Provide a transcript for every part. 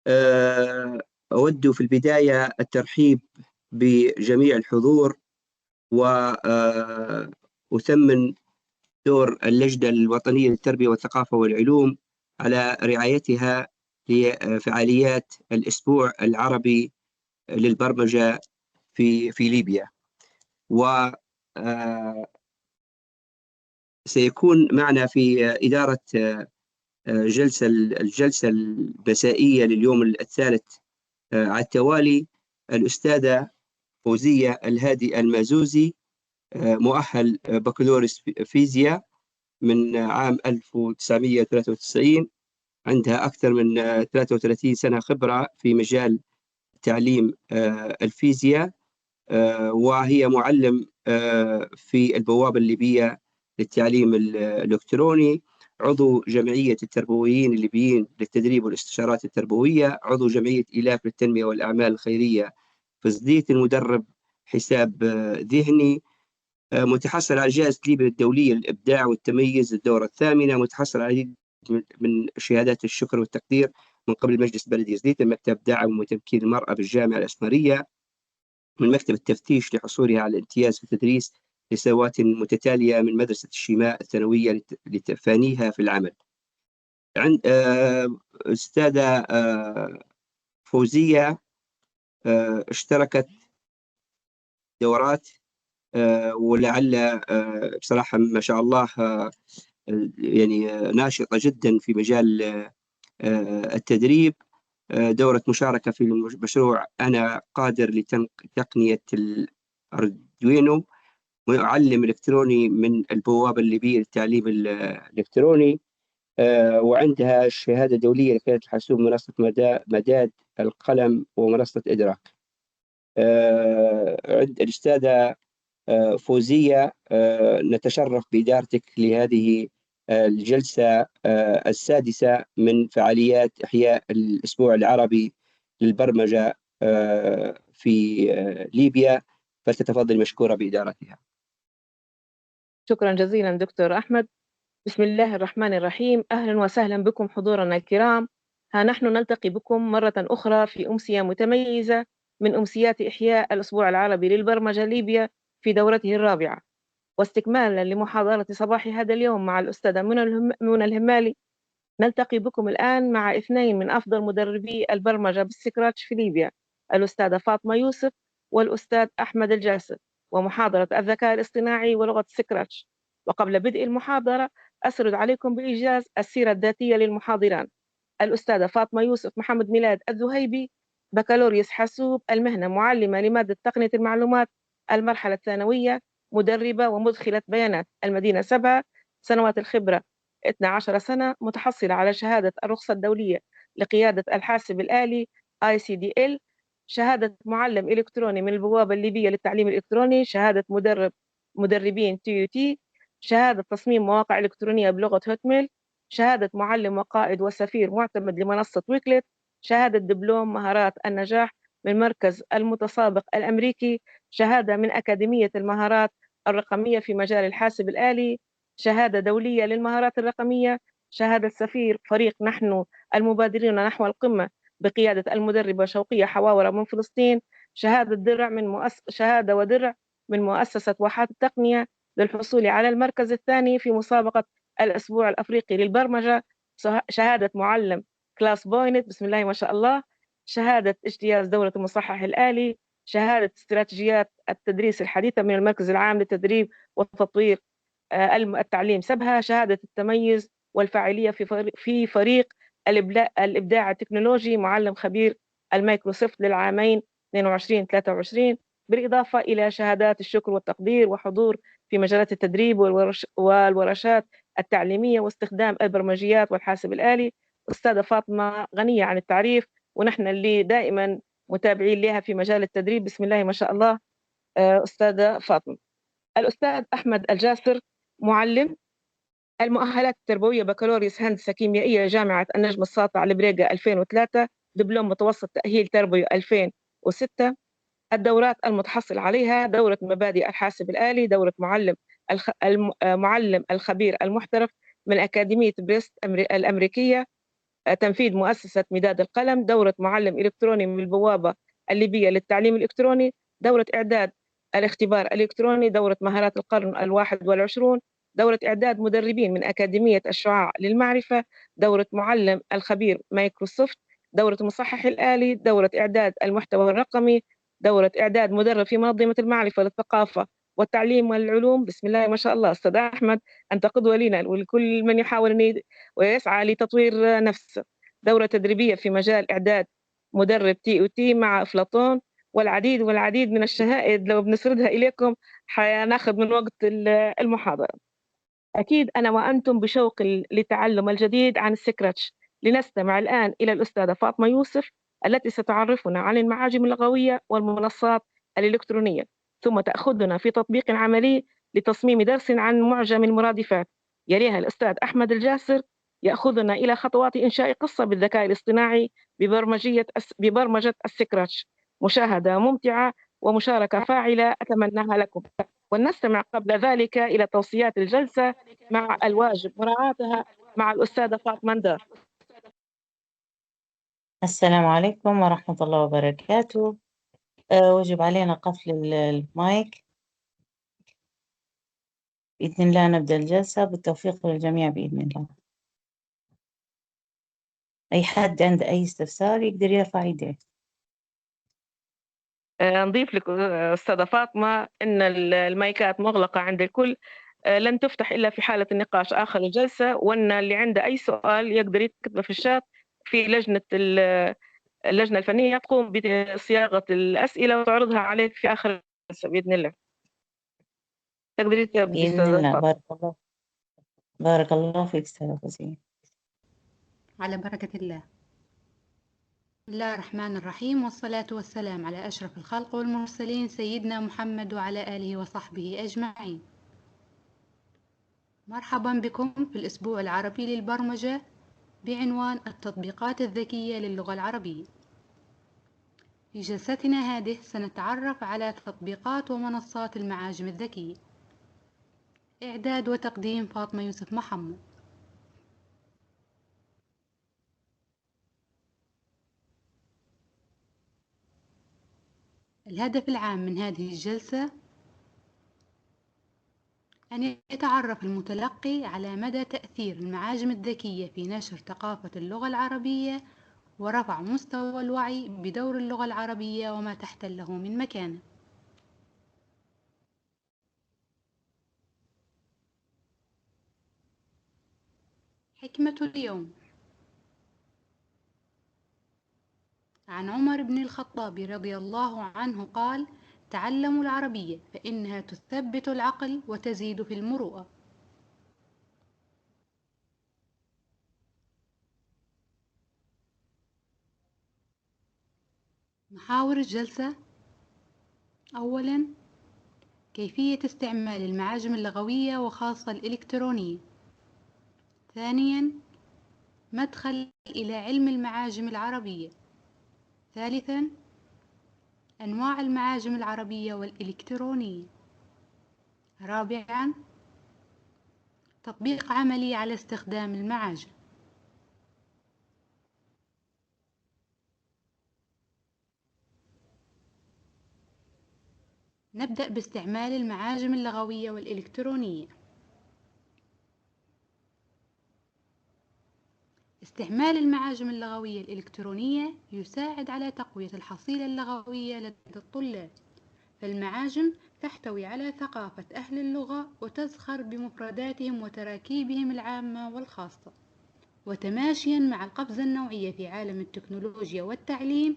آه، أود في البداية الترحيب بجميع الحضور، وأثمن دور اللجنة الوطنية للتربية والثقافة والعلوم على رعايتها لفعاليات الأسبوع العربي للبرمجة في ليبيا. وسيكون معنا في إدارة الجلسة المسائية لليوم الثالث على التوالي الأستاذة فوزية الهادي المازوزي، مؤهل بكالوريوس فيزياء من عام 1993. عندها أكثر من 33 سنة خبرة في مجال تعليم الفيزياء، وهي معلم في البوابة الليبية للتعليم الإلكتروني، عضو جمعية التربويين الليبيين للتدريب والاستشارات التربوية، عضو جمعية إيلاف للتنمية والأعمال الخيرية في زديت، المدرب حساب ذهني، متحصل على جائزة ليبيا الدولية للإبداع والتميز الدورة الثامنة، متحصل على العديد من شهادات الشكر والتقدير من قبل مجلس بلدية زديت، مكتب دعم وتمكين المرأة بالجامعة الأسمرية، من مكتب التفتيش لحصولها على الامتياز في التدريس لسنوات متتالية من مدرسة الشيماء الثانوية لتفانيها في العمل. عند أستاذة فوزية اشتركت دورات، ولعل بصراحة ما شاء الله يعني ناشطة جدا في مجال التدريب. دورة مشاركة في المشروع أنا قادر لتقنية الأردوينو، معلم إلكتروني من البوابة الليبية للتعليم الإلكتروني، وعندها شهادة دولية لقيادة الحاسوب، منصة مداد القلم ومنصة إدراك. عند الأستاذة فوزية، نتشرف بإدارتك لهذه الجلسة السادسة من فعاليات إحياء الأسبوع العربي للبرمجة في ليبيا، فلتتفضل مشكورة بإدارتها. شكرا جزيلا دكتور أحمد. بسم الله الرحمن الرحيم. أهلا وسهلا بكم حضورنا الكرام. ها نحن نلتقي بكم مرة أخرى في أمسية متميزة من أمسيات إحياء الأسبوع العربي للبرمجة ليبيا في دورته الرابعة، واستكمالا لمحاضرة صباح هذا اليوم مع الأستاذة منى الهمالي. نلتقي بكم الآن مع اثنين من أفضل مدربي البرمجة بالسكراتش في ليبيا، الأستاذة فاطمة يوسف والأستاذ أحمد الجاسر، ومحاضرة الذكاء الاصطناعي ولغة السكراتش. وقبل بدء المحاضرة أسرد عليكم بإيجاز السيرة الذاتية للمحاضران. الأستاذة فاطمة يوسف محمد ميلاد الذهيبي، بكالوريوس حاسوب، المهنة معلمة لمادة تقنية المعلومات، المرحلة الثانوية، مدربة ومدخلة بيانات، المدينة 7 سنوات الخبرة 12 سنة، متحصلة على شهادة الرخصة الدولية لقيادة الحاسب الآلي ICDL، شهادة معلم إلكتروني من البوابة الليبية للتعليم الإلكتروني، شهادة مدربين TUT، شهادة تصميم مواقع إلكترونية بلغة هوتميل، شهادة معلم وقائد وسفير معتمد لمنصة ويكلت، شهادة دبلوم مهارات النجاح من مركز المتسابق الأمريكي، شهادة من أكاديمية المهارات الرقمية في مجال الحاسب الآلي، شهادة دولية للمهارات الرقمية، شهادة سفير فريق نحن المبادرين نحو القمة بقيادة المدربة شوقية حواورة من فلسطين، شهادة ودرع من مؤسسة واحات التقنية للحصول على المركز الثاني في مسابقة الأسبوع الأفريقي للبرمجة، شهادة معلم كلاس بوينت، بسم الله ما شاء الله، شهادة اجتياز دورة المصحح الآلي، شهادة استراتيجيات التدريس الحديثة من المركز العام للتدريب والتطوير التعليم سبها، شهادة التميز والفاعلية في فريق الإبداع التكنولوجي، معلم خبير المايكروسوفت للعامين 22-23، بالإضافة إلى شهادات الشكر والتقدير وحضور في مجالات التدريب والورشات التعليمية واستخدام البرمجيات والحاسب الآلي. أستاذة فاطمة غنية عن التعريف، ونحن اللي دائما متابعين لها في مجال التدريب، بسم الله ما شاء الله. أستاذة فاطمة. الأستاذ أحمد الجاسر، معلم، المؤهلات التربوية بكالوريوس هندسة كيميائية جامعة النجم الساطع البريقة 2003، دبلوم متوسط تأهيل تربوي 2006. الدورات المتحصل عليها: دورة مبادئ الحاسب الآلي، دورة معلم الخبير المحترف من أكاديمية بريست الأمريكية، تنفيذ مؤسسة مداد القلم، دورة معلم إلكتروني من البوابة الليبية للتعليم الإلكتروني، دورة إعداد الاختبار الإلكتروني، دورة مهارات القرن 21، دورة إعداد مدربين من أكاديمية الشعاع للمعرفة، دورة معلم الخبير مايكروسوفت، دورة المصحح الآلي، دورة إعداد المحتوى الرقمي، دورة إعداد مدرب في منظمة المعرفة للثقافة والتعليم والعلوم. بسم الله ما شاء الله أستاذ أحمد، أنت قدوة لنا ولكل من يحاول أن ويسعى لتطوير نفسه. دورة تدريبية في مجال إعداد مدرب TOT مع أفلاطون، والعديد والعديد من الشهائد لو بنسردها إليكم حناخذ من وقت المحاضرة. أكيد أنا وأنتم بشوق لتعلم الجديد عن السكراتش. لنستمع الآن إلى الأستاذة فاطمة يوسف التي ستعرفنا عن المعاجم اللغوية والمنصات الإلكترونية، ثم تأخذنا في تطبيق عملي لتصميم درس عن معجم المرادفات. يليها الأستاذ أحمد الجاسر يأخذنا إلى خطوات إنشاء قصة بالذكاء الاصطناعي ببرمجة السكراتش. مشاهدة ممتعة ومشاركة فاعلة أتمناها لكم. ولنستمع قبل ذلك إلى توصيات الجلسة مع الواجب مراعاتها مع الأستاذة فاطمة ندار. السلام عليكم ورحمة الله وبركاته. وجب علينا قفل المايك. بإذن الله نبدأ الجلسة، بالتوفيق للجميع بإذن الله. أي حد عنده أي استفسار يقدر يرفع يديه. نضيف لك أستاذة فاطمة أن المايكات مغلقة عند الكل، لن تفتح إلا في حالة النقاش آخر الجلسة، وأن اللي عنده أي سؤال يقدر يكتبه في الشات، في اللجنة الفنية تقوم بصياغة الأسئلة وتعرضها عليك في آخر الجلسة بإذن الله. تقدري تبدي بإذن أستاذة الله. فاطمة. بارك الله فيك أستاذة فوزية. على بركة الله. بسم الله الرحمن الرحيم، والصلاة والسلام على أشرف الخلق والمرسلين سيدنا محمد وعلى آله وصحبه أجمعين. مرحبا بكم في الأسبوع العربي للبرمجة بعنوان التطبيقات الذكية للغة العربية. في جلستنا هذه سنتعرف على تطبيقات ومنصات المعاجم الذكية. إعداد وتقديم فاطمة يوسف محمد. الهدف العام من هذه الجلسة أن يتعرف المتلقي على مدى تأثير المعاجم الذكية في نشر ثقافة اللغة العربية ورفع مستوى الوعي بدور اللغة العربية وما تحتله من مكانه. حكمة اليوم. عن عمر بن الخطاب رضي الله عنه قال: تعلموا العربية فإنها تثبت العقل وتزيد في المروءة. محاور الجلسة: أولاً، كيفية استعمال المعاجم اللغوية وخاصة الإلكترونية. ثانياً، مدخل إلى علم المعاجم العربية. ثالثاً، أنواع المعاجم العربية والإلكترونية. رابعاً، تطبيق عملي على استخدام المعاجم. نبدأ باستعمال المعاجم اللغوية والإلكترونية. استعمال المعاجم اللغوية الإلكترونية يساعد على تقوية الحصيلة اللغوية لدى الطلاب، فالمعاجم تحتوي على ثقافة أهل اللغة وتزخر بمفرداتهم وتراكيبهم العامة والخاصة. وتماشيا مع القفزة النوعية في عالم التكنولوجيا والتعليم،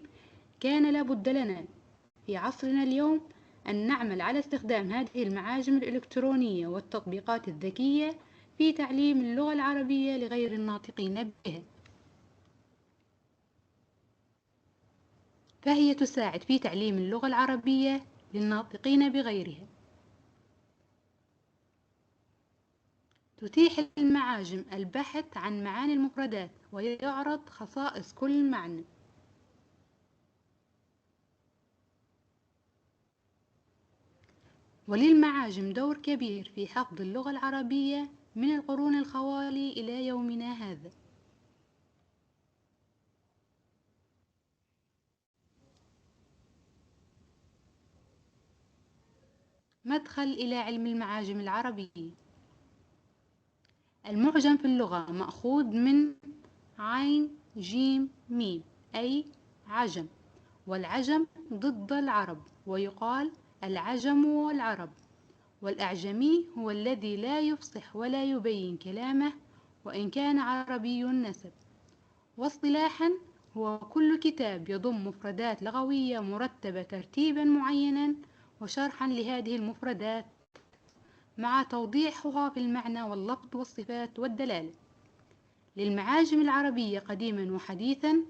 كان لابد لنا في عصرنا اليوم أن نعمل على استخدام هذه المعاجم الإلكترونية والتطبيقات الذكية في تعليم اللغة العربية لغير الناطقين بها، فهي تساعد في تعليم اللغة العربية للناطقين بغيرها. تتيح المعاجم البحث عن معاني المفردات، ويعرض خصائص كل معنى. وللمعاجم دور كبير في حفظ اللغة العربية من القرون الخوالي إلى يومنا هذا. مدخل إلى علم المعاجم العربية. المعجم في اللغة مأخوذ من عين جيم ميم أي عجم، والعجم ضد العرب، ويقال العجم والعرب. والأعجمي هو الذي لا يفصح ولا يبين كلامه وإن كان عربي النسب. واصطلاحا هو كل كتاب يضم مفردات لغوية مرتبة ترتيبا معينا وشرحا لهذه المفردات مع توضيحها في المعنى واللفظ والصفات والدلالة. للمعاجم العربية قديما وحديثا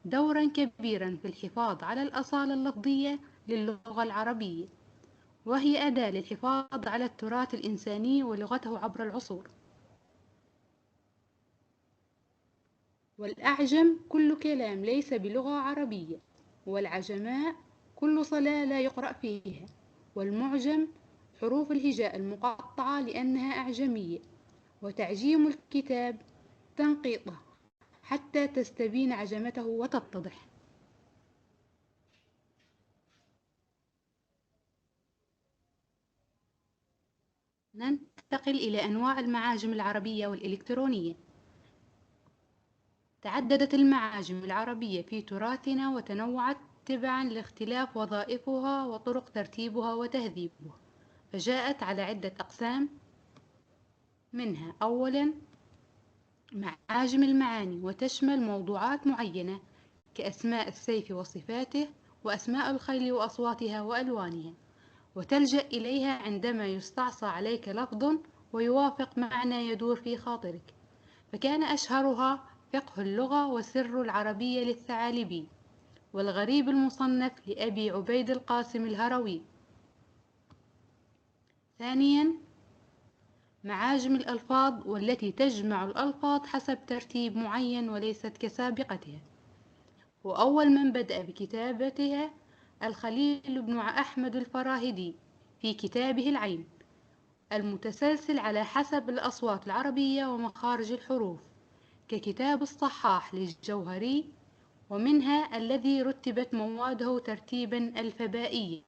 دورا كبيرا في الحفاظ على الأصالة اللفظية للغة العربية، وهي أداة للحفاظ على التراث الإنساني ولغته عبر العصور. والأعجم كل كلام ليس بلغة عربية، والعجماء كل صلاة لا يقرأ فيها، والمعجم حروف الهجاء المقطعة لأنها أعجمية، وتعجيم الكتاب تنقيطه حتى تستبين عجمته وتتضح. ننتقل إلى أنواع المعاجم العربية والإلكترونية. تعددت المعاجم العربية في تراثنا وتنوعت تبعا لاختلاف وظائفها وطرق ترتيبها وتهذيبها، فجاءت على عدة أقسام، منها أولا معاجم المعاني، وتشمل موضوعات معينة كأسماء السيف وصفاته، وأسماء الخيل وأصواتها وألوانها، وتلجأ إليها عندما يستعصى عليك لفظ ويوافق معنى يدور في خاطرك، فكان أشهرها فقه اللغة وسر العربية للثعالبي، والغريب المصنف لأبي عبيد القاسم الهروي. ثانيا معاجم الألفاظ، والتي تجمع الألفاظ حسب ترتيب معين وليست كسابقتها، وأول من بدأ بكتابتها الخليل بن أحمد الفراهيدي في كتابه العين، المتسلسل على حسب الأصوات العربية ومخارج الحروف، ككتاب الصحاح للجوهري، ومنها الذي رتبت مواده ترتيبا ألفبائيا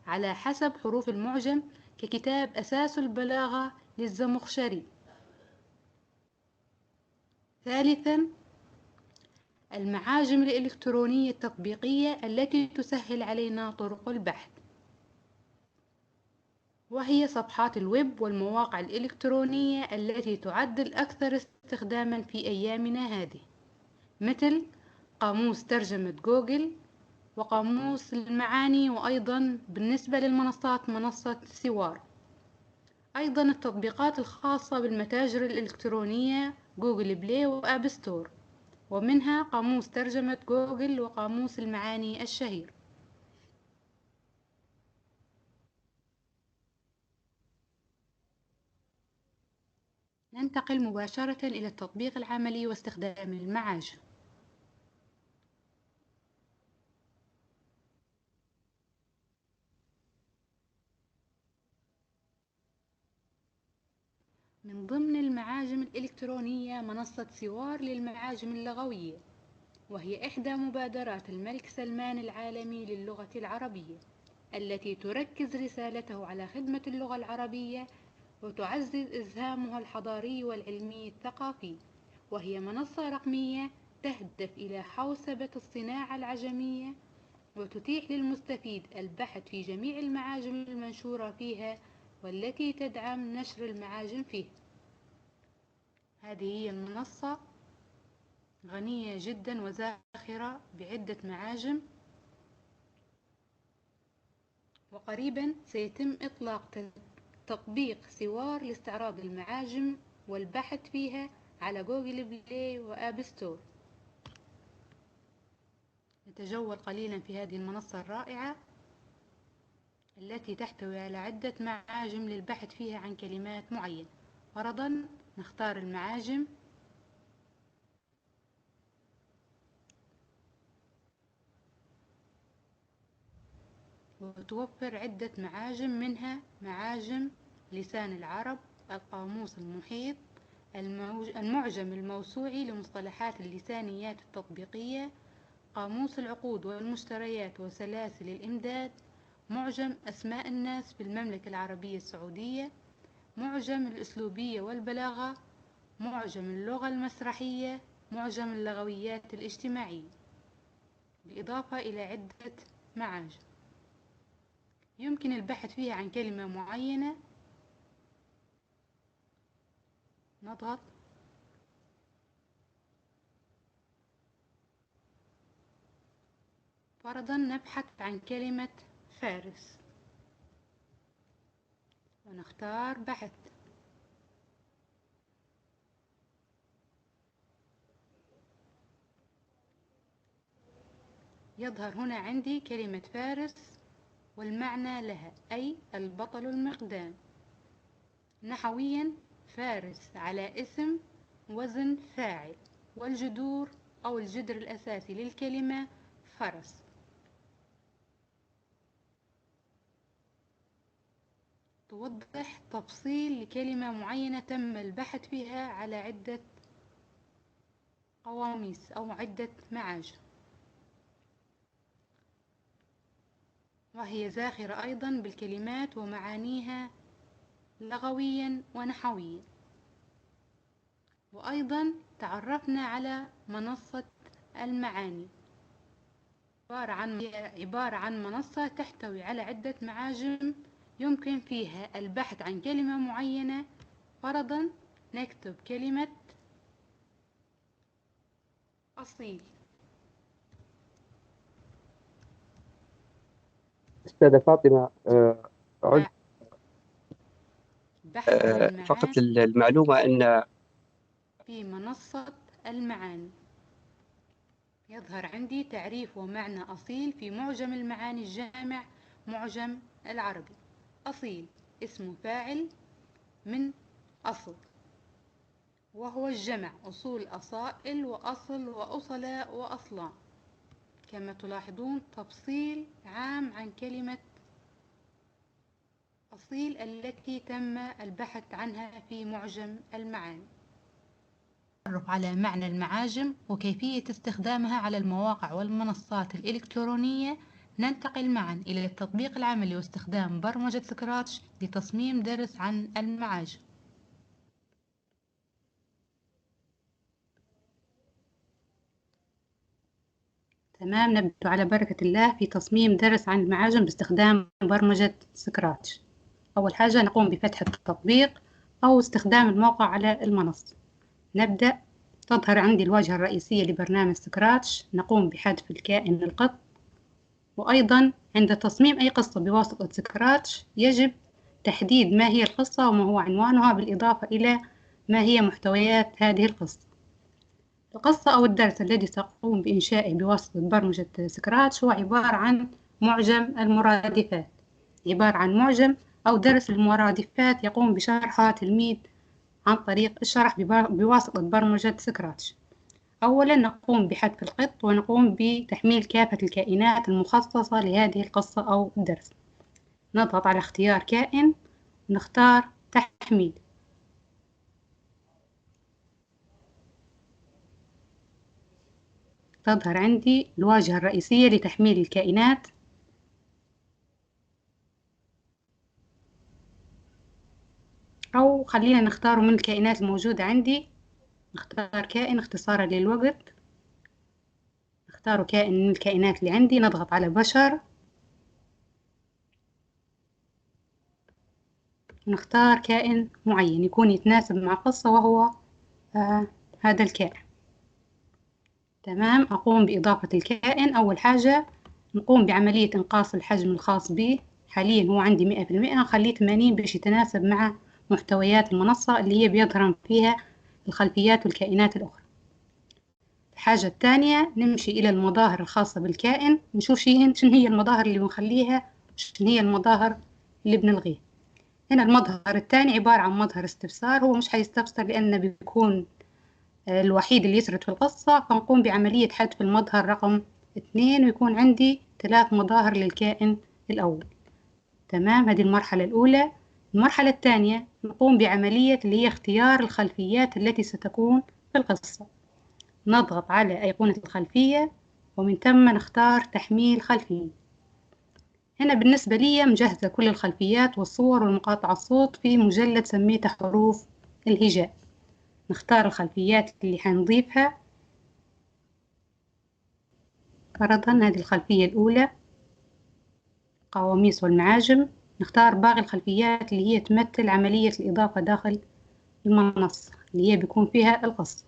على حسب حروف المعجم، ككتاب أساس البلاغة للزمخشري. ثالثا المعاجم الإلكترونية التطبيقية التي تسهل علينا طرق البحث، وهي صفحات الويب والمواقع الإلكترونية التي تعد الأكثر استخداما في أيامنا هذه، مثل قاموس ترجمة جوجل وقاموس المعاني، وأيضا بالنسبة للمنصات منصة سوار. أيضا التطبيقات الخاصة بالمتاجر الإلكترونية جوجل بلاي وآب ستور، ومنها قاموس ترجمة جوجل وقاموس المعاني الشهير. ننتقل مباشرة إلى التطبيق العملي واستخدام المعاجم. من ضمن المعاجم الإلكترونية منصة سوار للمعاجم اللغوية، وهي إحدى مبادرات الملك سلمان العالمي للغة العربية، التي تركز رسالته على خدمة اللغة العربية وتعزز إسهامها الحضاري والعلمي الثقافي، وهي منصة رقمية تهدف إلى حوسبة الصناعة العجمية، وتتيح للمستفيد البحث في جميع المعاجم المنشورة فيها والتي تدعم نشر المعاجم فيه. هذه هي المنصة غنية جدا وزاخرة بعدة معاجم، وقريبا سيتم إطلاق تطبيق سوار لاستعراض المعاجم والبحث فيها على جوجل بلاي وآب ستور. نتجول قليلا في هذه المنصة الرائعة التي تحتوي على عدة معاجم للبحث فيها عن كلمات معينة. فرضا نختار المعاجم وتوفر عدة معاجم، منها معاجم لسان العرب، القاموس المحيط، المعجم الموسوعي لمصطلحات اللسانيات التطبيقية، قاموس العقود والمشتريات وسلاسل الإمداد، معجم أسماء الناس في المملكة العربية السعودية، معجم الأسلوبية والبلاغة، معجم اللغة المسرحية، معجم اللغويات الاجتماعية، بالإضافة إلى عدة معاجم يمكن البحث فيها عن كلمة معينة. نضغط فرضا نبحث عن كلمة فارس ونختار بحث. يظهر هنا عندي كلمة فارس والمعنى لها أي البطل المقدام. نحويا فارس على اسم وزن فاعل، والجذور أو الجذر الأساسي للكلمة فرس. توضح تفصيل لكلمة معينة تم البحث فيها على عدة قواميس أو عدة معاجم، وهي زاخرة أيضا بالكلمات ومعانيها لغويا ونحويا. وأيضا تعرفنا على منصة المعاني، عبارة عن منصة تحتوي على عدة معاجم يمكن فيها البحث عن كلمة معينة. فرضا نكتب كلمة أصيل. أستاذة فاطمة، بحث عن فقط المعاني المعلومة أن في منصة المعاني يظهر عندي تعريف ومعنى أصيل في معجم المعاني الجامع معجم العربي. أصيل اسم فاعل من أصل، وهو الجمع أصول أصائل وأصل وأصلاء وأصلان. كما تلاحظون تفصيل عام عن كلمة أصيل التي تم البحث عنها في معجم المعاني. نتعرف على معنى المعاجم وكيفية استخدامها على المواقع والمنصات الإلكترونية. ننتقل معا إلى التطبيق العملي واستخدام برمجة سكراتش لتصميم درس عن المعاجم. تمام، نبدأ على بركة الله في تصميم درس عن المعاجم باستخدام برمجة سكراتش. أول حاجة نقوم بفتح التطبيق أو استخدام الموقع على المنصة. نبدأ. تظهر عندي الواجهة الرئيسية لبرنامج سكراتش. نقوم بحذف الكائن القط. وأيضا عند تصميم أي قصة بواسطة سكراتش يجب تحديد ما هي القصة وما هو عنوانها، بالإضافة إلى ما هي محتويات هذه القصة. القصة أو الدرس الذي سأقوم بإنشائه بواسطة برمجة سكراتش هو عبارة عن معجم المرادفات. عبارة عن معجم أو درس المرادفات يقوم بشرحها تلميذ عن طريق الشرح بواسطة برمجة سكراتش. أولا نقوم بحذف القط ونقوم بتحميل كافة الكائنات المخصصة لهذه القصة أو الدرس. نضغط على اختيار كائن ونختار تحميل. تظهر عندي الواجهة الرئيسية لتحميل الكائنات. أو خلينا نختار من الكائنات الموجودة عندي. نختار كائن اختصارا للوقت. نختار كائن من الكائنات اللي عندي. نضغط على بشر ونختار كائن معين يكون يتناسب مع قصة وهو هذا الكائن. تمام، أقوم بإضافة الكائن. أول حاجة نقوم بعملية إنقاص الحجم الخاص به. حاليا هو عندي 100%، نخليه 80 باش يتناسب مع محتويات المنصة اللي هي بيظهر فيها الخلفيات والكائنات الأخرى. الحاجة الثانية نمشي إلى المظاهر الخاصة بالكائن، نشوف شنو هي المظاهر اللي بنخليها وشنو هي المظاهر اللي بنلغيها. هنا المظهر الثاني عبارة عن مظهر استفسار. هو مش حيستفسر لأنه بيكون الوحيد اللي يسرد في القصة، فنقوم بعملية حذف المظهر رقم 2 ويكون عندي 3 مظاهر للكائن الأول. تمام، هذه المرحلة الأولى. المرحلة الثانية نقوم بعملية اللي هي اختيار الخلفيات التي ستكون في القصة. نضغط على أيقونة الخلفية ومن ثم نختار تحميل خلفية. هنا بالنسبة لي مجهزة كل الخلفيات والصور والمقاطع الصوت في مجلد سميته حروف الهجاء. نختار الخلفيات اللي حنضيفها. فرضا هذه الخلفية الأولى، قواميس والمعاجم. نختار باقي الخلفيات اللي هي تمثل عملية الإضافة داخل المنصة اللي هي بيكون فيها القص.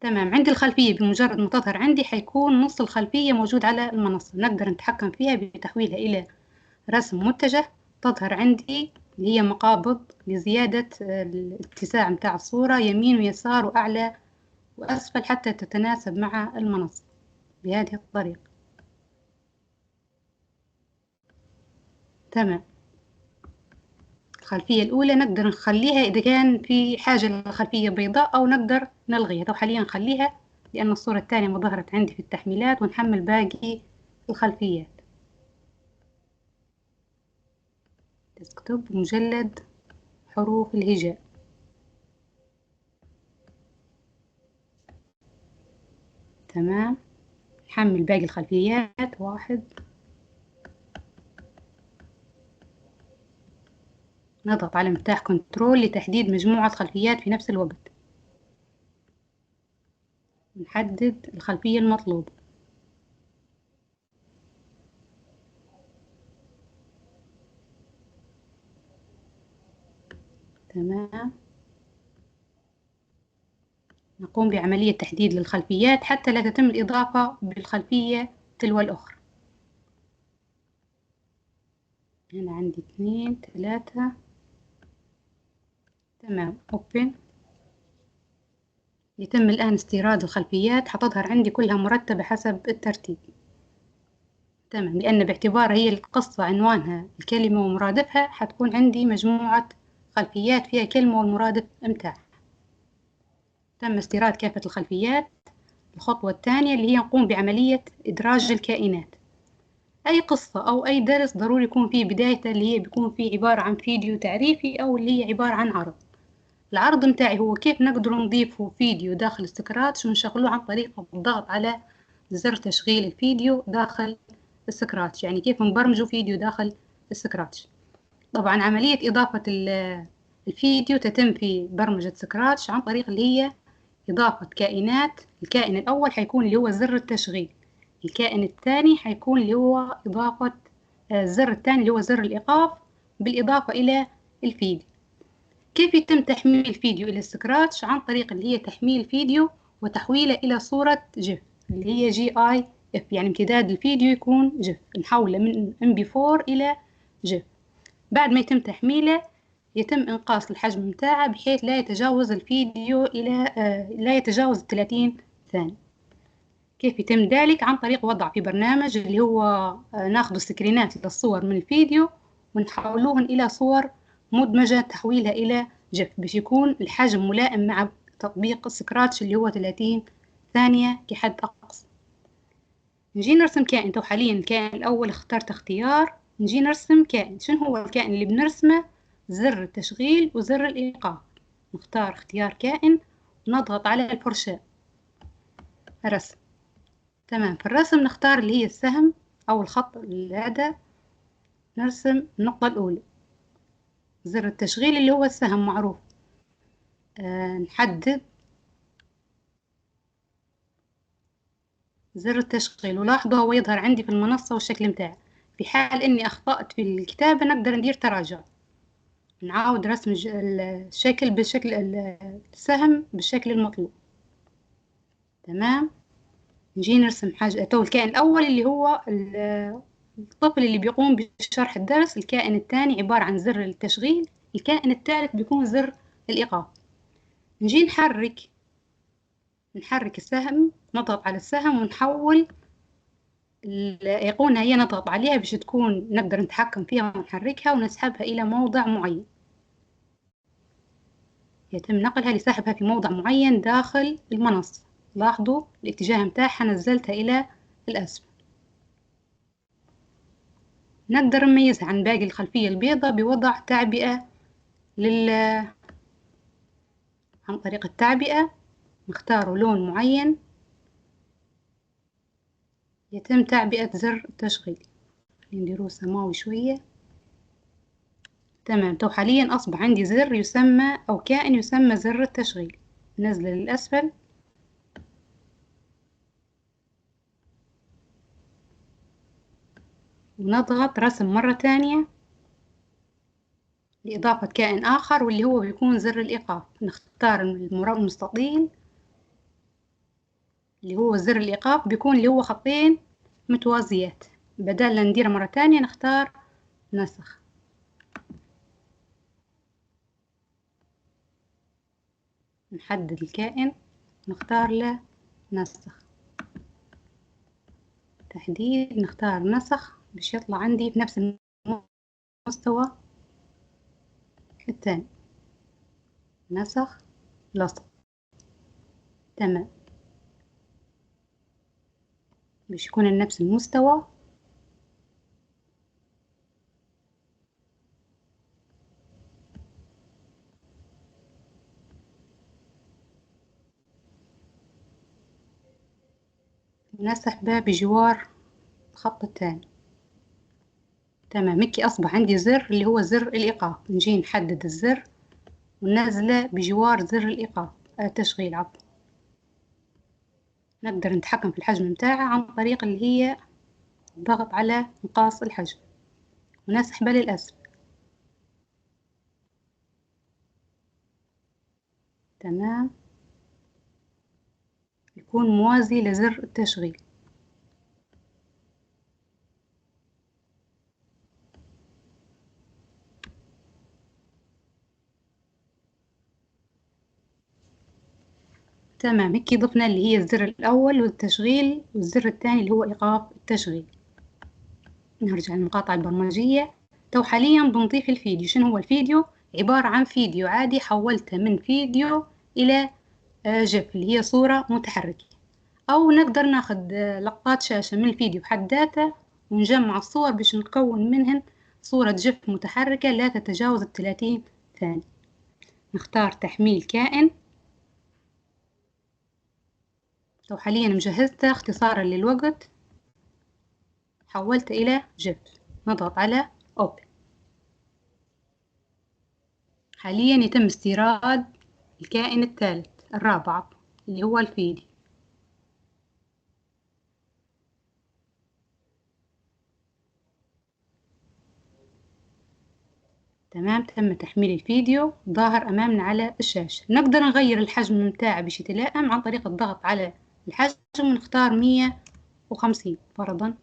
تمام، عندي الخلفية بمجرد ما تظهر عندي حيكون نص الخلفية موجود على المنصة. نقدر نتحكم فيها بتحويلها إلى رسم متجه. تظهر عندي اللي هي مقابض لزيادة الاتساع متاع الصورة يمين ويسار وأعلى وأسفل حتى تتناسب مع المنصة بهذه الطريقة. تمام، الخلفية الأولى نقدر نخليها إذا كان في حاجة للخلفية بيضاء، أو نقدر نلغيها. تو حاليا نخليها لأن الصورة الثانية ما ظهرت عندي في التحميلات، ونحمل باقي الخلفيات. ديسكتوب مجلد حروف الهجاء. تمام، نحمل باقي الخلفيات. واحد، نضغط على مفتاح كنترول لتحديد مجموعة خلفيات في نفس الوقت. نحدد الخلفية المطلوبة. تمام، نقوم بعملية تحديد للخلفيات حتى لا تتم الإضافة بالخلفية تلو الأخرى. هنا عندي 2 3. تمام، أوبن. يتم الآن استيراد الخلفيات. حتظهر عندي كلها مرتبة حسب الترتيب. تمام، لأن باعتبار هي القصة عنوانها الكلمة ومرادفها، حتكون عندي مجموعة خلفيات فيها كلمة والمرادف متاعها. تم استيراد كافة الخلفيات. الخطوة الثانية اللي هي نقوم بعملية إدراج الكائنات. أي قصة أو أي درس ضروري يكون فيه بدايته اللي هي بيكون فيه عبارة عن فيديو تعريفي أو اللي هي عبارة عن عرض. العرض متاعي هو كيف نقدر نضيفه فيديو داخل سكراتش ونشغلوه عن طريق الضغط على زر تشغيل الفيديو داخل السكراتش، يعني كيف نبرمجوا فيديو داخل السكراتش. طبعا عملية إضافة الفيديو تتم في برمجة سكراتش عن طريق اللي هي إضافة كائنات. الكائن الأول حيكون اللي هو زر التشغيل. الكائن الثاني حيكون اللي هو إضافة الزر الثاني اللي هو زر الإيقاف بالإضافة إلى الفيديو. كيف يتم تحميل الفيديو إلى سكراتش؟ عن طريق اللي هي تحميل فيديو وتحويله إلى صورة جيف اللي هي GIF، يعني امتداد الفيديو يكون جيف. نحوله من MP4 إلى جيف. بعد ما يتم تحميله يتم إنقاص الحجم متاعه بحيث لا يتجاوز الفيديو إلى لا يتجاوز 30 ثانية. كيف يتم ذلك؟ عن طريق وضع في برنامج اللي هو ناخذ سكرينات للصور من الفيديو ونحولوهن إلى صور مدمجة، تحويلها إلى جيف باش يكون الحجم ملائم مع تطبيق سكراتش اللي هو 30 ثانية كحد أقصى. نجي نرسم كائن. تو حاليا الكائن الأول اخترت اختيار. نجي نرسم كائن. شنو هو الكائن اللي بنرسمه؟ زر التشغيل وزر الإيقاف. نختار اختيار كائن ونضغط على الفرشاة رسم. تمام، في الرسم نختار اللي هي السهم أو الخط هذا. نرسم النقطة الأولى. زر التشغيل اللي هو السهم معروف. نحدد زر التشغيل، ولاحظوا هو يظهر عندي في المنصة والشكل متاعه. في حال إني أخطأت في الكتابة نقدر ندير تراجع، نعاود رسم الشكل بالشكل السهم بالشكل المطلوب. تمام، نجي نرسم حاجة. تو الكائن الأول اللي هو الطفل اللي بيقوم بشرح الدرس. الكائن الثاني عبارة عن زر التشغيل. الكائن الثالث بيكون زر الإيقاف. نجي نحرك السهم. نضغط على السهم ونحول الأيقونة هي نضغط عليها باش تكون نقدر نتحكم فيها ونحركها ونسحبها إلى موضع معين. يتم نقلها لسحبها في موضع معين داخل المنصة. لاحظوا الاتجاه متاعها نزلتها إلى الأسفل. نقدر نميزها عن باقي الخلفية البيضاء بوضع تعبئة عن طريق التعبئة نختار لون معين. يتم تعبئة زر التشغيل. نديروه سماوي شوية. تمام. تو حاليا أصبح عندي زر يسمى أو كائن يسمى زر التشغيل. نزله للأسفل. ونضغط رسم مرة تانية لإضافة كائن آخر، واللي هو بيكون زر الإيقاف. نختار المستطيل اللي هو زر الإيقاف، بيكون اللي هو خطين متوازيات. بدل لا نديره مرة تانية نختار نسخ. نحدد الكائن نختار له نسخ. تحديد نختار نسخ باش يطلع عندي في نفس المستوى الثاني. نسخ لصق. تمام. باش يكون نفس المستوى. ونسح به بجوار الخط الثاني. تمام. هيك أصبح عندي زر اللي هو زر الإيقاف. نجي نحدد الزر وننزله بجوار زر الإيقاف التشغيل عفوا. نقدر نتحكم في الحجم متاعه عن طريق اللي هي الضغط على مقاس الحجم ونسحبه للأسفل. تمام. يكون موازي لزر التشغيل. تمام. هيك ضفنا اللي هي الزر الأول والتشغيل، والزر الثاني اللي هو إيقاف التشغيل. نرجع للمقاطعة البرمجية. تو حاليا بنضيف الفيديو. شنو هو الفيديو؟ عبارة عن فيديو عادي حولته من فيديو إلى جيف اللي هي صورة متحركة، أو نقدر ناخد لقطات شاشة من الفيديو بحد ذاته ونجمع الصور باش نكون منهن صورة جيف متحركة لا تتجاوز 30 ثانية. نختار تحميل كائن. تو حاليا مجهزته اختصارا للوقت، حولته إلى جيف. نضغط على أوبن. حاليا يتم استيراد الكائن الثالث الرابع اللي هو الفيديو. تمام. تم تحميل الفيديو ظاهر أمامنا على الشاشة. نقدر نغير الحجم متاعه باش يتلائم عن طريق الضغط على الحجم ونختار 150 فرضا.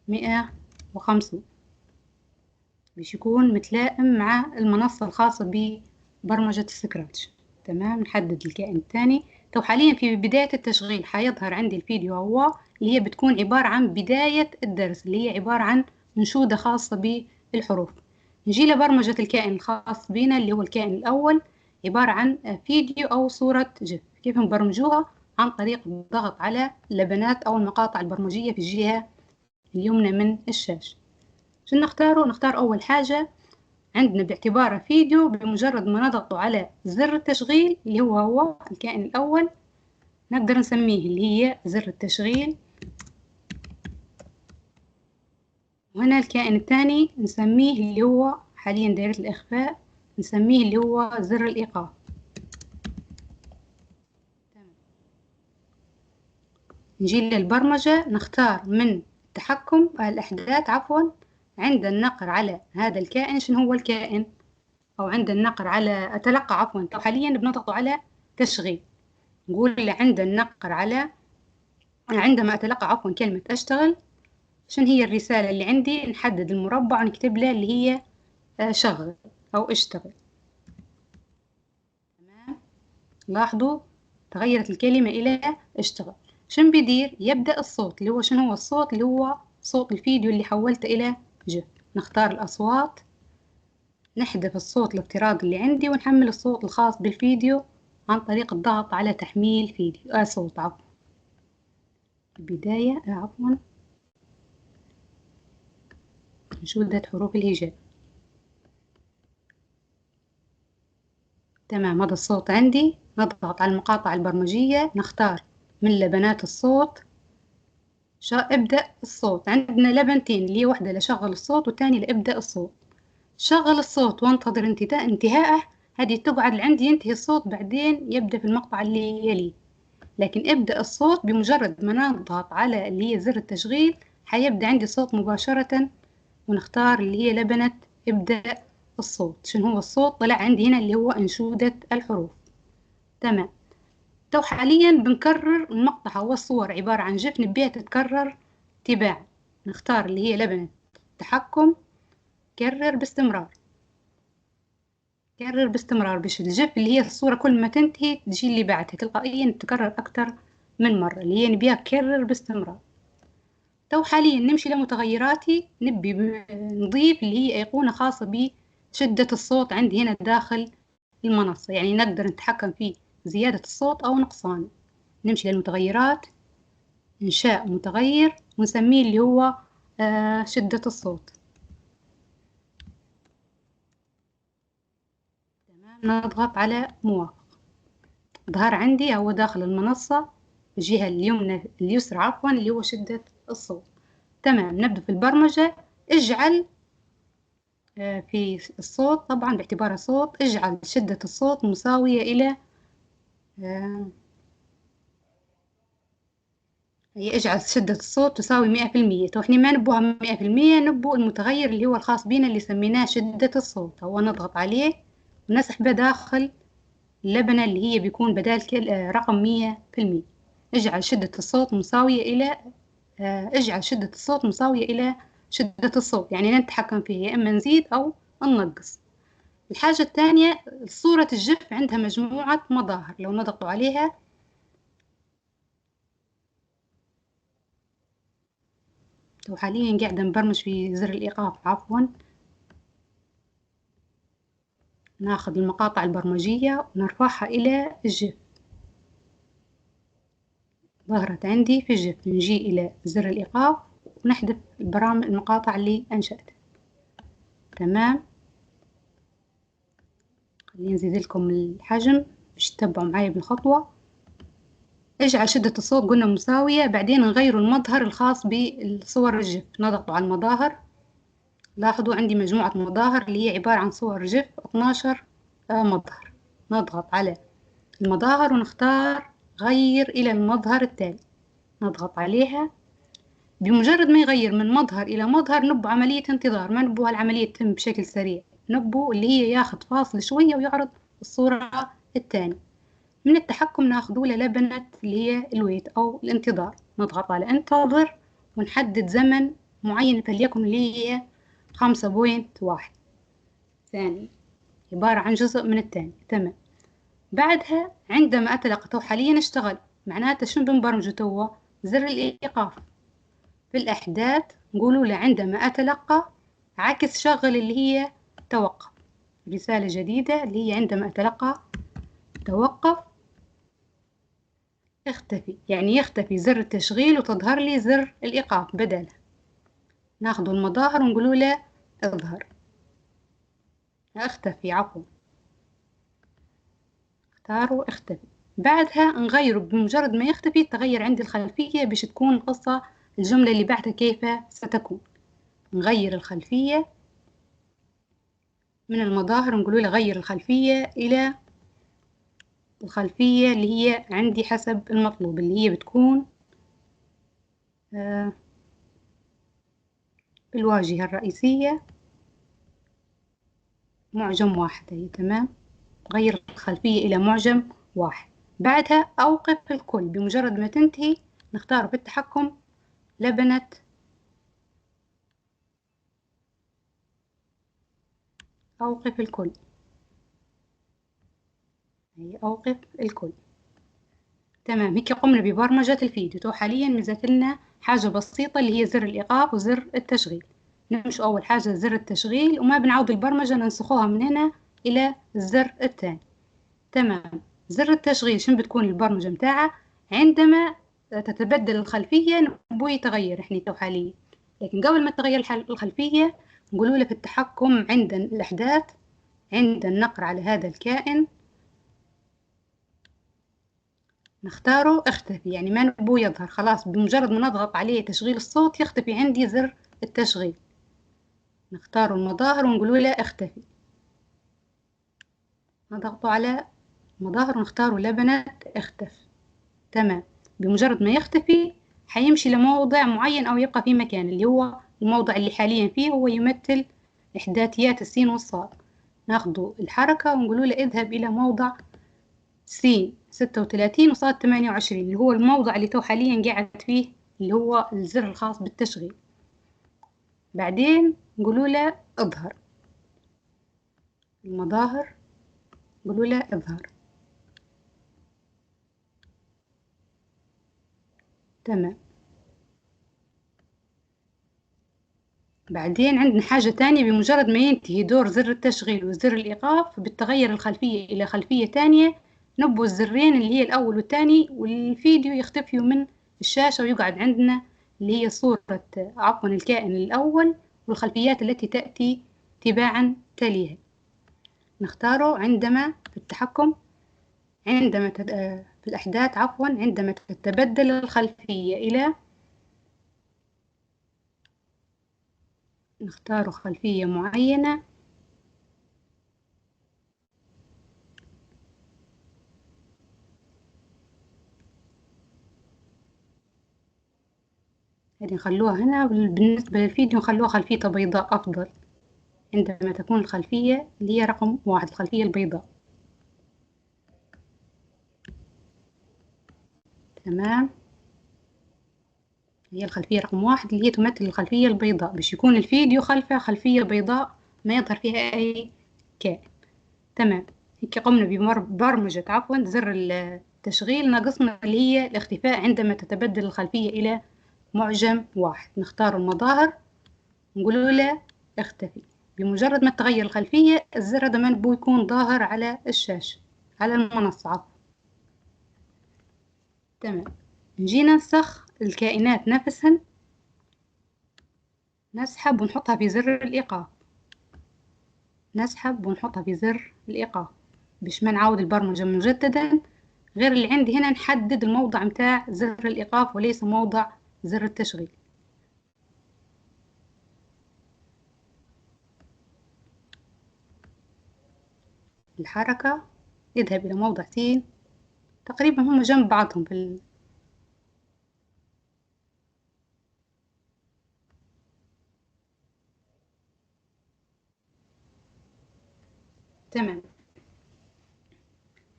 150 باش يكون متلائم مع المنصة الخاصة ببرمجة السكراتش. تمام. نحدد الكائن الثاني. تو حاليا في بداية التشغيل حيظهر عندي الفيديو هو اللي هي بتكون عبارة عن بداية الدرس اللي هي عبارة عن أنشودة خاصة بالحروف. نجي لبرمجة الكائن الخاص بنا اللي هو الكائن الأول، عبارة عن فيديو أو صورة جيف. كيف نبرمجوها؟ عن طريق الضغط على اللبنات أو المقاطع البرمجية في الجهة اليمنى من الشاشة. شو نختاره؟ نختار أول حاجة عندنا باعتباره فيديو. بمجرد ما نضغط على زر التشغيل اللي هو الكائن الأول نقدر نسميه اللي هي زر التشغيل. وهنا الكائن الثاني نسميه اللي هو حاليا دائرة الإخفاء، نسميه اللي هو زر الإيقاف. نجي للبرمجة. نختار من التحكم الأحداث عفوا عند النقر على هذا الكائن شنو هو الكائن، أو عند النقر على أتلقى عفوا. حاليا بنضغط على تشغيل. نقول عند النقر على عندما أتلقى عفوا كلمة أشتغل شنو هي الرسالة اللي عندي. نحدد المربع ونكتب له اللي هي شغل أو اشتغل. تمام. لاحظوا تغيرت الكلمة إلى اشتغل. شنو بيدير؟ يبدأ الصوت اللي هو شنو هو الصوت اللي هو صوت الفيديو اللي حولته إلى جيف. نختار الأصوات. نحذف الصوت الافتراضي اللي عندي ونحمل الصوت الخاص بالفيديو عن طريق الضغط على تحميل فيديو صوت عفوا. البداية عفوا أنشودة حروف الهجاء. تمام. هذا الصوت عندي. نضغط على المقاطع البرمجية نختار من لبنات الصوت ابدأ الصوت. عندنا لبنتين، اللي هي واحدة لشغل الصوت والتانية لابدأ الصوت. شغل الصوت وانتظر انتهائه، هذه تقعد لعند ينتهي الصوت بعدين يبدأ في المقطع اللي يليه. لكن ابدأ الصوت بمجرد ما نضغط على اللي هي زر التشغيل حيبدأ عندي صوت مباشرة، ونختار اللي هي لبنة ابدأ الصوت. شنو هو الصوت؟ طلع عندي هنا اللي هو أنشودة الحروف. تمام. تو حاليا بنكرر المقطع والصور عبارة عن جف نبيها تتكرر تباعا. نختار اللي هي لبنة تحكم، كرر باستمرار، كرر باستمرار، باش الجف اللي هي الصورة كل ما تنتهي تجي اللي بعدها تلقائيا تتكرر أكتر من مرة، اللي هي نبيها كرر باستمرار. تو حاليا نمشي لمتغيراتي، نبي نضيف اللي هي أيقونة خاصة بشدة الصوت عندي هنا داخل المنصة، يعني نقدر نتحكم في زيادة الصوت أو نقصانه. نمشي للمتغيرات، إنشاء متغير ونسميه اللي هو شدة الصوت. تمام. نضغط على موافق. ظهر عندي هو داخل المنصة الجهة اليسرى عفوا اللي هو شدة الصوت. تمام. نبدأ في البرمجة. اجعل في الصوت طبعا باعتباره صوت، اجعل شدة الصوت مساوية إلى اجعل شدة الصوت تساوي 100%. تو احنا ما نبوها 100%، نبو المتغير اللي هو الخاص بينا اللي سميناه شدة الصوت، هو نضغط عليه ونسحبه داخل اللبنة اللي هي بيكون بدال رقم 100%. اجعل شدة الصوت مساوية إلى اجعل شدة الصوت مساوية إلى شدة الصوت، يعني نتحكم فيه يا إما نزيد أو ننقص. الحاجة الثانية، صورة الجف عندها مجموعة مظاهر، لو نضغطوا عليها وحاليا قاعدة نبرمج في زر الإيقاف عفوا. ناخذ المقاطع البرمجية ونرفعها إلى الجف. ظهرت عندي في الجف. نجي إلى زر الإيقاف ونحذف المقاطع اللي أنشأتها. تمام. خلينا نزيد لكم الحجم باش تتبعوا معايا بالخطوة. اجعل شدة الصوت قلنا مساوية، بعدين نغيروا المظهر الخاص بالصور الجف. نضغطوا على المظاهر. لاحظوا عندي مجموعة مظاهر اللي هي عبارة عن صور جف 12 مظهر. نضغط على المظاهر ونختار غير إلى المظهر التالي. نضغط عليها. بمجرد ما يغير من مظهر إلى مظهر نبو عملية انتظار، ما نبو هالعملية تتم بشكل سريع، نبو اللي هي ياخد فاصل شوية ويعرض الصورة الثانية. من التحكم ناخذه للبنة اللي هي الويت أو الانتظار. نضغط على انتظر ونحدد زمن معين، فليكن اللي هي 5.1 ثانية، عبارة عن جزء من الثانية. تمام. بعدها عندما أتلقى، تو حاليا اشتغل، معناته شنو بنبرمجه توا؟ زر الإيقاف. في الأحداث نقولوا له عندما أتلقى عكس شغل اللي هي توقف. رسالة جديدة اللي هي عندما أتلقى توقف اختفي، يعني يختفي زر التشغيل وتظهر لي زر الإيقاف بدله. ناخذ المظاهر ونقولوا له اظهر، اختفي عفوا، اختاروا اختفي. بعدها نغيره، بمجرد ما يختفي تغير عندي الخلفية باش تكون القصة الجملة اللي بعدها كيف ستكون. نغير الخلفية من المظاهر، نقول له غير الخلفية إلى الخلفية اللي هي عندي حسب المطلوب، اللي هي بتكون الواجهة الرئيسية معجم واحد. هي تمام. غير الخلفية إلى معجم واحد. بعدها أوقف الكل. بمجرد ما تنتهي نختار في التحكم لبنة أوقف الكل. هي أوقف الكل. تمام. هيك قمنا ببرمجة الفيديو. تو حاليا مازالت لنا حاجة بسيطة اللي هي زر الإيقاف وزر التشغيل. نمشي أول حاجة زر التشغيل، وما بنعود البرمجة ننسخوها من هنا إلى الزر الثاني. تمام. زر التشغيل شنو بتكون البرمجة متاعها؟ عندما تتبدل الخلفية نبوي يتغير احنا تو حاليا، لكن قبل ما تتغير الخلفية نقولوا له في التحكم عند الأحداث، عند النقر على هذا الكائن نختاره اختفي، يعني ما نبوه يظهر، خلاص بمجرد ما نضغط عليه تشغيل الصوت يختفي عندي زر التشغيل. نختار المظاهر ونقول له اختفي، نضغط على مظاهر ونختاره لبنات اختفي. تمام. بمجرد ما يختفي حيمشي لموضع معين أو يبقى في مكان اللي هو الموضع اللي حاليا فيه هو يمثل إحداثيات السين والصاد. ناخده الحركة ونقول له اذهب إلى موضع سين 36 وصاد 28 اللي هو الموضع اللي تو حاليا قاعد فيه اللي هو الزر الخاص بالتشغيل. بعدين نقولوا له اظهر المظاهر، نقولوا له اظهر. تمام. بعدين عندنا حاجة تانية، بمجرد ما ينتهي دور زر التشغيل وزر الإيقاف بتتغير الخلفية إلى خلفية تانية، نبو الزرين اللي هي الأول والثاني والفيديو يختفيوا من الشاشة ويقعد عندنا اللي هي صورة عفوا الكائن الأول والخلفيات التي تأتي تباعا تليها. نختاره عندما في التحكم، عندما في الأحداث عفوا عندما تتبدل الخلفية إلى، نختار خلفية معينة. هذه نخلوها هنا، بالنسبة للفيديو نخلوها خلفية بيضاء أفضل عندما تكون الخلفية اللي هي رقم 1، الخلفية البيضاء. تمام. هي الخلفية رقم 1 اللي هي تمثل الخلفية البيضاء، باش يكون الفيديو خلفه خلفية بيضاء ما يظهر فيها أي كائن. تمام. هيك قمنا ببرمجة عفوا زر التشغيل، ناقصنا اللي هي الاختفاء عندما تتبدل الخلفية إلى معجم واحد. نختار المظاهر نقول له اختفي. بمجرد ما تغير الخلفية الزر هذا ما نبغى يكون ظاهر على الشاشة على المنصة عفوا. تمام. نجي ننسخ الكائنات نفسها، نسحب ونحطها في زر الإيقاف، نسحب ونحطها في زر الإيقاف باش ما نعاود البرمجة مجددا، غير اللي عندي هنا نحدد الموضع متاع زر الإيقاف وليس موضع زر التشغيل. الحركة اذهب إلى موضع سين، تقريبا هم جنب بعضهم في تمام.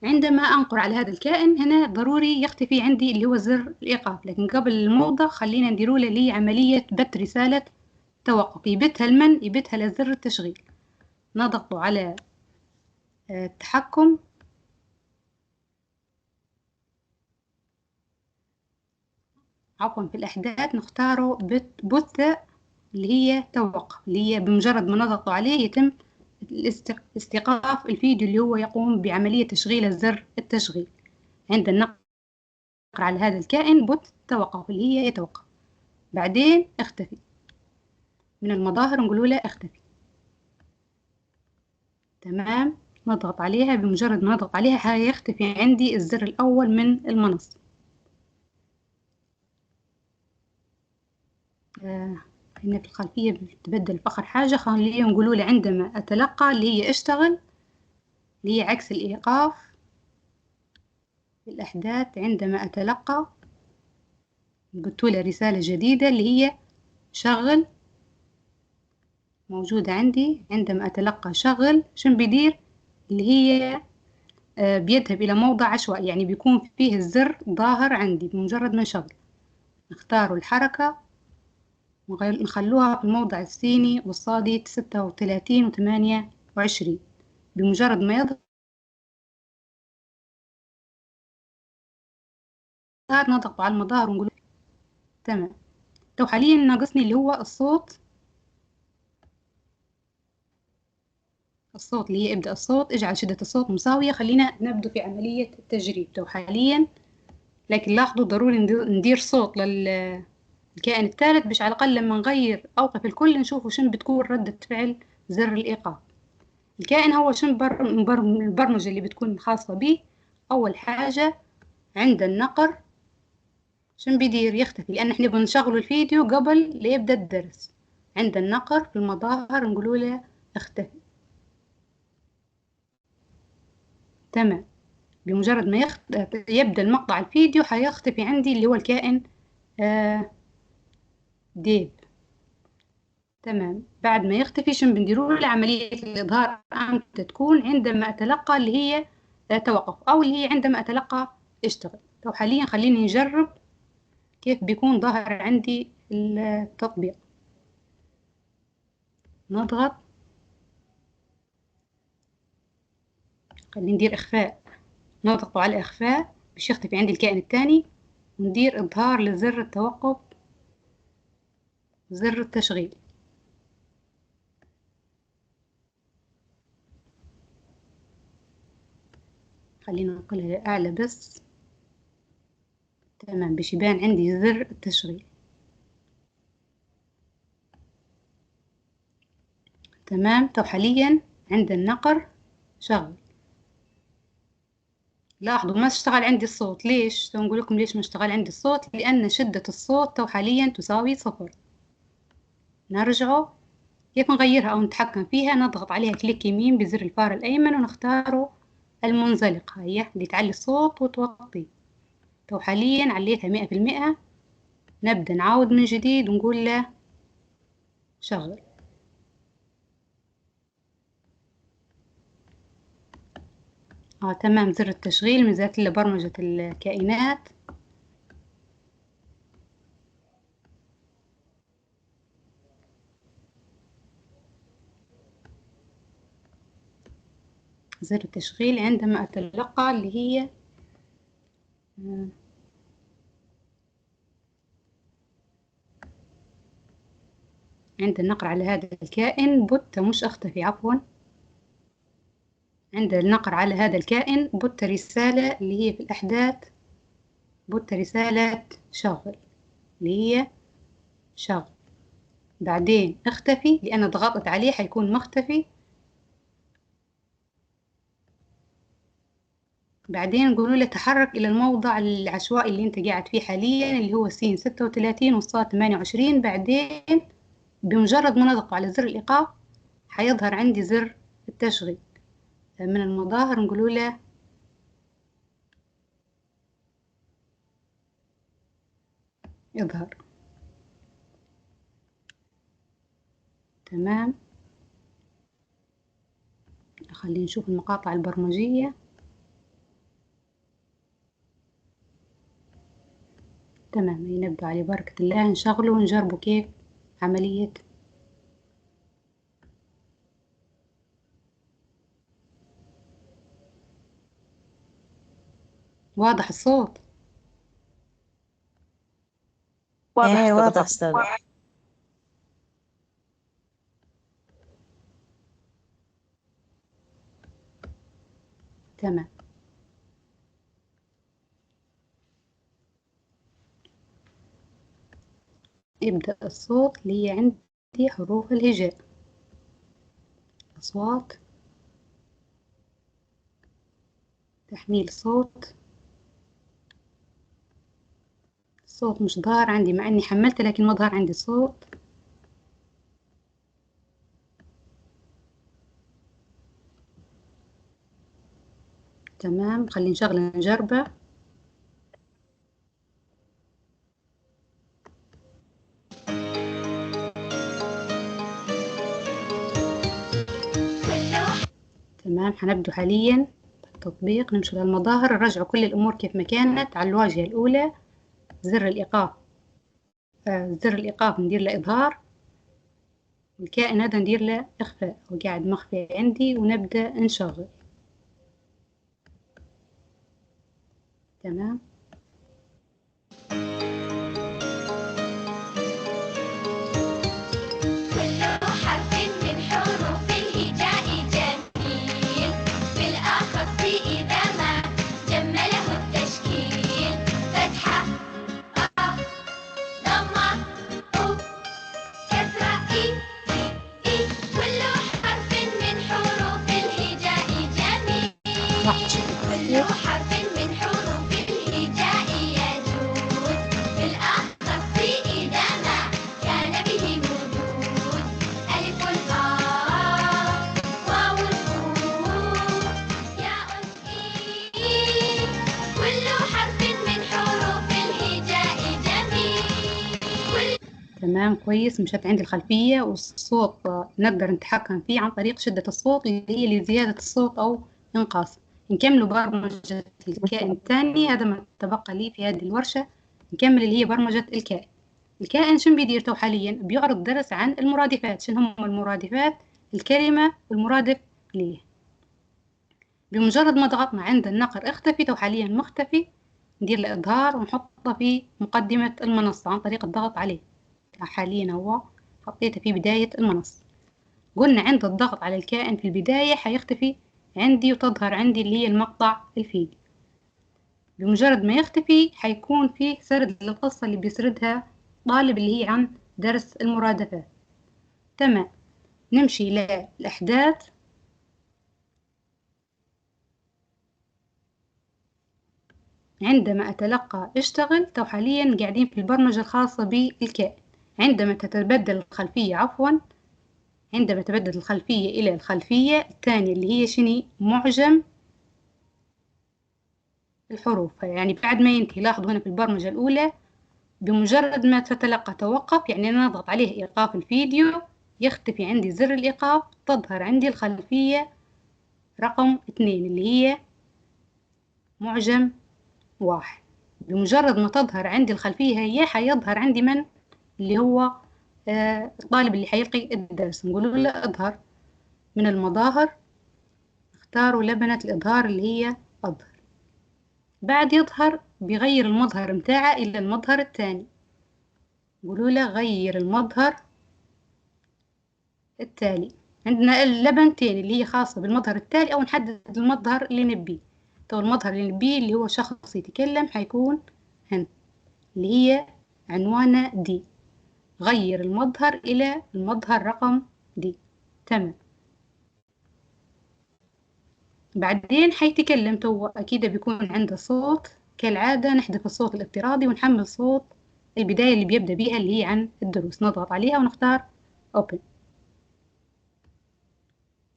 عندما أنقر على هذا الكائن هنا ضروري يختفي عندي اللي هو زر الإيقاف، لكن قبل الموضع خلينا نديروا له اللي عملية بث رسالة توقف، يبثها لمن؟ يبثها لزر التشغيل. نضغط على التحكم، عفوا في الأحداث نختاره بث اللي هي توقف، اللي هي بمجرد ما نضغط عليه يتم استيقاف الفيديو اللي هو يقوم بعملية تشغيل زر التشغيل. عندما نقر على هذا الكائن بث توقف اللي هي يتوقف. بعدين اختفي، من المظاهر نقول له اختفي. تمام. نضغط عليها، بمجرد ما نضغط عليها هيختفي عندي الزر الأول من المنصة. هنا في الخلفية بتبدل فقط حاجة، خلينا نقولوا له عندما أتلقى اللي هي اشتغل، اللي هي عكس الإيقاف. في الأحداث عندما أتلقى قلت له رسالة جديدة اللي هي شغل، موجودة عندي. عندما أتلقى شغل شن بيدير؟ اللي هي بيذهب إلى موضع عشوائي، يعني بيكون فيه الزر ظاهر عندي بمجرد ما نشغل. نختار الحركة ونخلوها في الموضع السيني والصادي 36 و28. بمجرد ما يظهر نضغط على المظاهر ونقول تمام. تو حاليا ناقصني اللي هو الصوت، الصوت اللي هي ابدأ الصوت، اجعل شدة الصوت مساوية. خلينا نبدأ في عملية التجريب تو حاليا، لكن لاحظوا ضروري ندير صوت للكائن الثالث باش على الأقل لما نغير أوقف الكل نشوفوا شن بتكون ردة فعل زر الإيقاف. الكائن هو شن البرمجة اللي بتكون خاصة به. أول حاجة عند النقر شن بيدير؟ يختفي، لأن احنا بنشغل الفيديو قبل لا يبدأ الدرس. عند النقر في المظاهر نقولوا له اختفي. تمام. بمجرد ما يبدأ المقطع الفيديو حيختفي عندي اللي هو الكائن ديب. تمام. بعد ما يختفي شن بنديروا له؟ عملية الإظهار أمتى تكون؟ عندما أتلقى اللي هي توقف، أو اللي هي عندما أتلقى اشتغل. طب حاليا خليني نجرب كيف بيكون ظاهر عندي التطبيق. نضغط، خلينا ندير إخفاء، نضغط على إخفاء باش يختفي عندي الكائن الثاني، وندير إظهار لزر التوقف، زر التشغيل. خلينا ننقلها لأعلى بس. تمام، باش يبان عندي زر التشغيل. تمام. طب حاليا عند النقر شغل. لاحظوا ما اشتغل عندي الصوت. ليش؟ نقول لكم ليش ما اشتغل عندي الصوت. لأن شدة الصوت تو حاليا تساوي 0. نرجعه. كيف نغيرها أو نتحكم فيها؟ نضغط عليها كليك يمين بزر الفار الأيمن ونختاره المنزلقة، هي اللي تعلي الصوت وتوطي. تو حاليا عليتها 100%. نبدأ نعاود من جديد ونقول له شغل. تمام. زر التشغيل من ذات برمجة الكائنات. زر التشغيل عندما أتلقى اللي هي عند النقر على هذا الكائن بت، مش أختفي، عفوا. عند النقر على هذا الكائن بت رسالة اللي هي في الأحداث، بت رسالة شغل اللي هي شغل. بعدين اختفي لأن ضغطت عليه حيكون مختفي. بعدين نقولوا له تحرك إلى الموضع العشوائي اللي أنت قاعد فيه حاليا اللي هو سين 36 والصاد 28. بعدين بمجرد ما نضغط على زر الإيقاف حيظهر عندي زر التشغيل. من المظاهر نقولوا له اظهر. تمام. خلينا نشوف المقاطع البرمجية. تمام. نبدأ على بركة الله نشغله ونجربه كيف عملية. واضح الصوت؟ واضح ايه أستاذة واضح فاطمة. أستاذ. تمام. يبدأ الصوت اللي هي عندي حروف الهجاء، أصوات، تحميل صوت. الصوت مش ظاهر عندي مع إني حملته، لكن ما ظهر عندي صوت. تمام. خلينا نشغل نجربه. تمام. حنبدو حاليا التطبيق. نمشي للمظاهر نرجع كل الأمور كيف ما كانت. على الواجهة الأولى زر الإيقاف، زر الإيقاف ندير له إظهار، الكائن هذا ندير له إخفاء، وقاعد مخفي عندي، ونبدأ نشغل. تمام. تمام كويس. مشت عندي الخلفية، والصوت نقدر نتحكم فيه عن طريق شدة الصوت اللي هي لزيادة الصوت أو إنقاصه. نكمل برمجة الكائن الثاني، هذا ما تبقى لي في هذه الورشة. نكمل اللي هي برمجة الكائن. الكائن شنو بيدير تو حاليا؟ بيعرض درس عن المرادفات. شنو هم المرادفات؟ الكلمة والمرادف ليه. بمجرد ما ضغطنا عند النقر اختفي، تو حاليا مختفي، ندير له إظهار ونحطه في مقدمة المنصة عن طريق الضغط عليه. حاليا هو حطيته في بداية المنصة. قلنا عند الضغط على الكائن في البداية حيختفي عندي وتظهر عندي اللي هي المقطع الفيديو. بمجرد ما يختفي حيكون فيه سرد للقصة اللي بيسردها طالب اللي هي عن درس المرادفات. تمام، نمشي للأحداث. عندما أتلقى اشتغل، تو حاليا قاعدين في البرمجة الخاصة بالكائن. عندما تتبدل الخلفية، عندما تبدل الخلفية إلى الخلفية الثانية اللي هي شنو؟ معجم الحروف. يعني بعد ما ينتهي، لاحظوا هنا في البرمجة الأولى بمجرد ما تتلقى توقف، يعني أنا أضغط عليه إيقاف الفيديو، يختفي عندي زر الإيقاف، تظهر عندي الخلفية رقم 2 اللي هي معجم 1. بمجرد ما تظهر عندي الخلفية هي، حيظهر عندي من اللي هو الطالب اللي حيلقي الدرس. نقول له اظهر من المظاهر، اختاروا لبنة الإظهار اللي هي أظهر. بعد يظهر بيغير المظهر متاعه إلى المظهر الثاني. نقولوا له غير المظهر التالي. عندنا اللبنتين اللي هي خاصة بالمظهر التالي، أو نحدد المظهر اللي نبيه. تو المظهر اللي نبيه اللي هو شخص يتكلم حيكون هنا اللي هي عنوانه دي. غير المظهر إلى المظهر رقم دي. تمام. بعدين حيتكلم تو أكيد بيكون عنده صوت كالعادة. نحذف الصوت الافتراضي ونحمل صوت البداية اللي بيبدأ بيها اللي هي عن الدروس. نضغط عليها ونختار Open.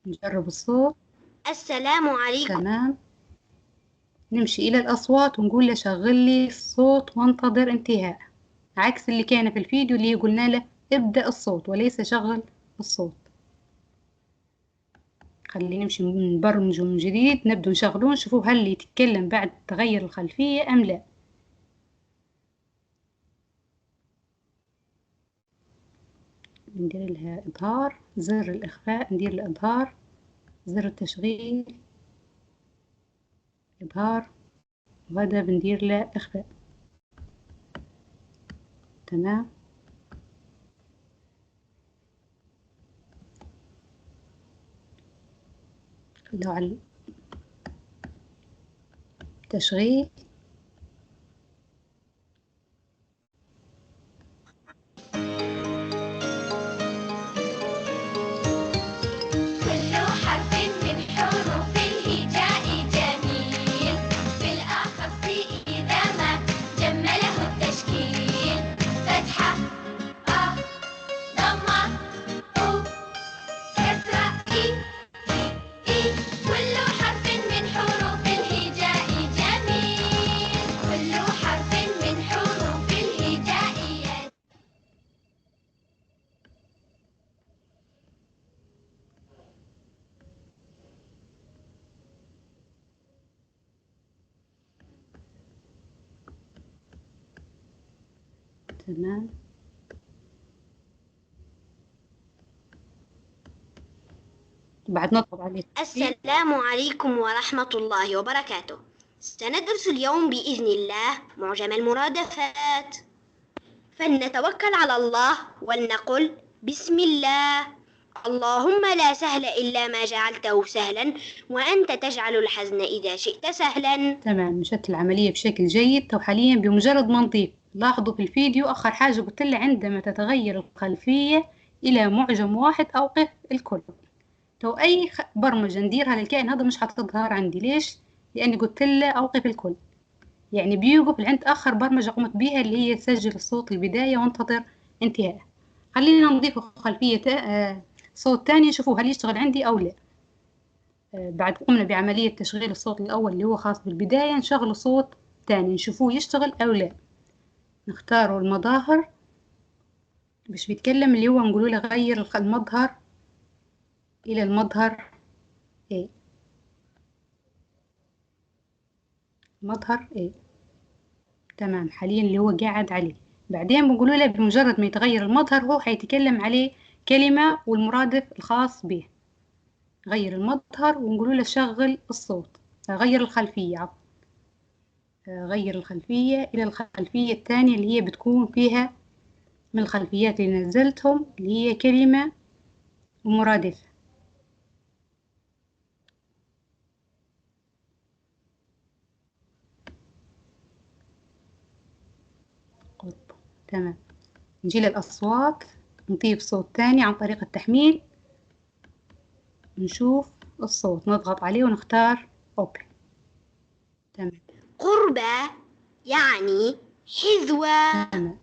نجرب الصوت. السلام عليكم. تمام. نمشي إلى الأصوات ونقول له شغل لي الصوت وانتظر انتهاء، عكس اللي كان في الفيديو اللي قلنا له ابدأ الصوت وليس شغل الصوت. خلينا نمشي نبرمجه من جديد، نبدأ نشغلون نشوفوا هل يتكلم بعد تغير الخلفية أم لا. ندير لها إظهار، زر الإخفاء ندير له إظهار، زر التشغيل إظهار، وهذا بندير له إخفاء. تمام. لو على التشغيل تمام. بعد نضغط عليه. السلام عليكم ورحمة الله وبركاته. سندرس اليوم بإذن الله معجم المرادفات، فلنتوكل على الله ولنقل بسم الله. اللهم لا سهل إلا ما جعلته سهلا، وأنت تجعل الحزن إذا شئت سهلا. تمام، مشت العملية بشكل جيد. تو حاليا بمجرد ما نضيف، لاحظوا في الفيديو آخر حاجة قلت له عندما تتغير الخلفية إلى معجم واحد أوقف الكل. تو أي برمجة نديرها للكائن هذا مش هتظهر عندي. ليش؟ لأني قلت له أوقف الكل، يعني بيوقف عند آخر برمجة قمت بيها اللي هي تسجل الصوت البداية وانتظر انتهاء. خلينا نضيف خلفية صوت تاني نشوفوا هل يشتغل عندي أو لا. بعد قمنا بعملية تشغيل الصوت الأول اللي هو خاص بالبداية، نشغل صوت تاني نشوفوه يشتغل أو لا. نختاروا المظاهر مش بيتكلم اللي هو نقوله له غير المظهر إلى المظهر A. مظهر A. تمام، حاليا اللي هو قاعد عليه. بعدين بنقوله له بمجرد ما يتغير المظهر هو حيتكلم عليه كلمة والمرادف الخاص به. غير المظهر ونقوله له شغل الصوت، غير الخلفية عفوا، غير الخلفية إلى الخلفية الثانية اللي هي بتكون فيها من الخلفيات اللي نزلتهم اللي هي كلمة ومرادفة. تمام، نجي للأصوات، نضيف صوت تاني عن طريق التحميل، نشوف الصوت، نضغط عليه ونختار أوبن. تمام. قربة يعني حذوة. تمام،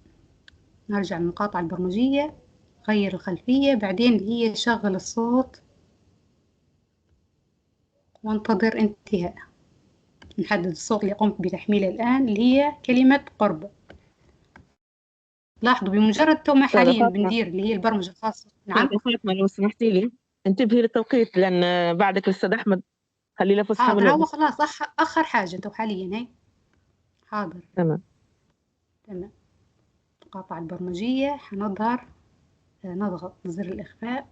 نرجع للمقاطعة البرمجية، غير الخلفية، بعدين اللي هي شغل الصوت وانتظر انتهاء. نحدد الصوت اللي قمت بتحميله الآن اللي هي كلمة قرب. لاحظوا بمجرد تو ما حاليا فاطمة بندير اللي هي البرمجة الخاصة. نعم. فاطمة لو سمحتي لي انتبهي للتوقيت، لأن بعدك الأستاذ أحمد خلي له فسحة من حاضر، هو الوقت. خلاص أخر حاجة تو حاليا هي. حاضر. تمام. تمام. القاطعة البرمجية حنظهر، نضغط زر الإخفاء،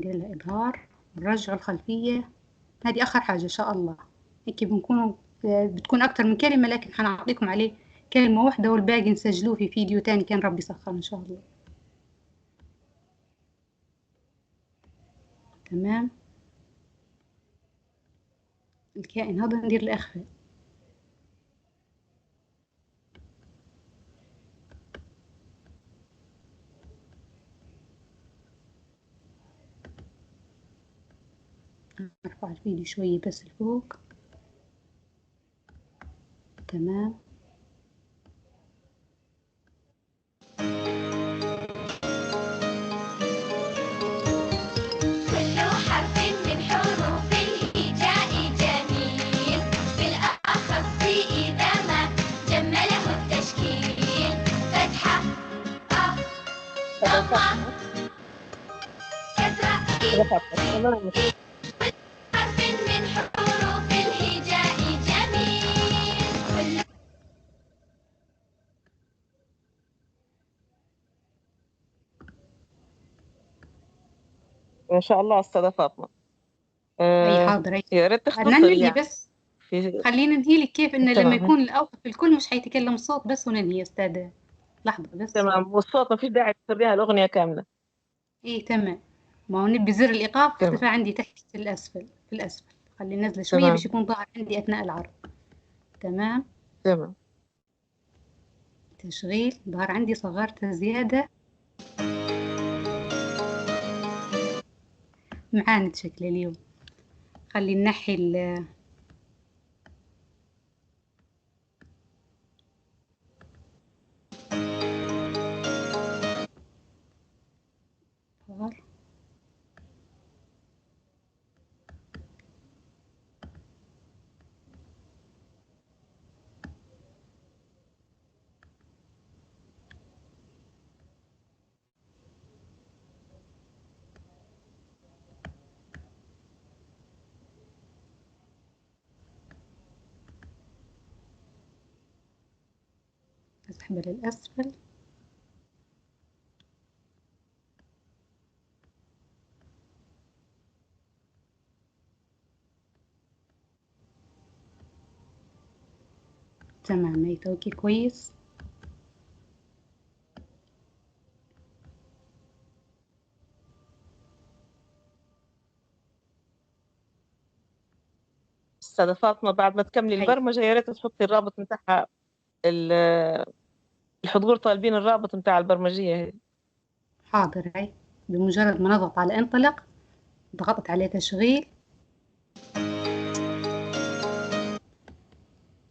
ندير له إظهار، نرجع الخلفية. هذه آخر حاجة إن شاء الله. هيك بتكون أكتر من كلمة، لكن حنعطيكم عليه كلمة واحدة والباقي نسجلوه في فيديو تاني كان ربي يسخر إن شاء الله. تمام. الكائن هذا ندير له إخفاء. نرفع الفيديو شوية بس لفوق. تمام. كل حرف من حروف الهجاء جميل، بالأخص إذا ما جمله التشكيل. فتحة ضمة كسرة تمام. حرف من حروف الهجاء جميل. كل ما شاء الله أستاذة فاطمة. أي حاضر. يا ريت بدنا تختصري ننهي يعني بس. في. خلينا ننهي لك كيف إنه لما تمام. يكون الأوقف الكل مش حيتكلم صوت بس وننهي يا أستاذة. لحظة بس. تمام، والصوت ما في داعي تسريها الأغنية كاملة. إيه تمام. ما هو نبي زر الإيقاف تمام. اختفى عندي تحت في الأسفل، في الأسفل. خلي ننزله شوية تمام. باش يكون ظاهر عندي أثناء العرض. تمام. تمام. تشغيل ظهر عندي، صغرته زيادة. معاند شكل اليوم. خلي ننحي ظهر. أسحبه للأسفل. تمام، هي توكي كويس. أستاذة فاطمة بعد ما تكملي هي. البرمجة يا ريت تحطي الرابط متاعها، الحضور طالبين الرابط متاع البرمجية هي. حاضر. هي بمجرد ما نضغط على انطلق، ضغطت عليه تشغيل،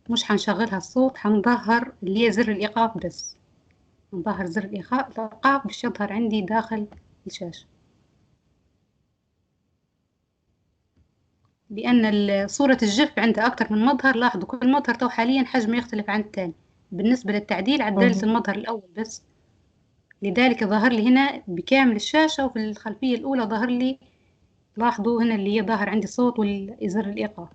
مش حنشغلها الصوت، حنظهر اللي هي زر الإيقاف بس. نظهر زر الإيقاف باش يظهر عندي داخل الشاشة، لأن صورة الجف عندها أكتر من مظهر. لاحظوا كل مظهر تو حاليا حجمه يختلف عن الثاني، بالنسبة للتعديل عدلت المظهر الأول بس، لذلك ظهر لي هنا بكامل الشاشة، وفي الخلفية الأولى ظهر لي، لاحظوا هنا اللي هي ظهر عندي صوت وزر الإيقاف.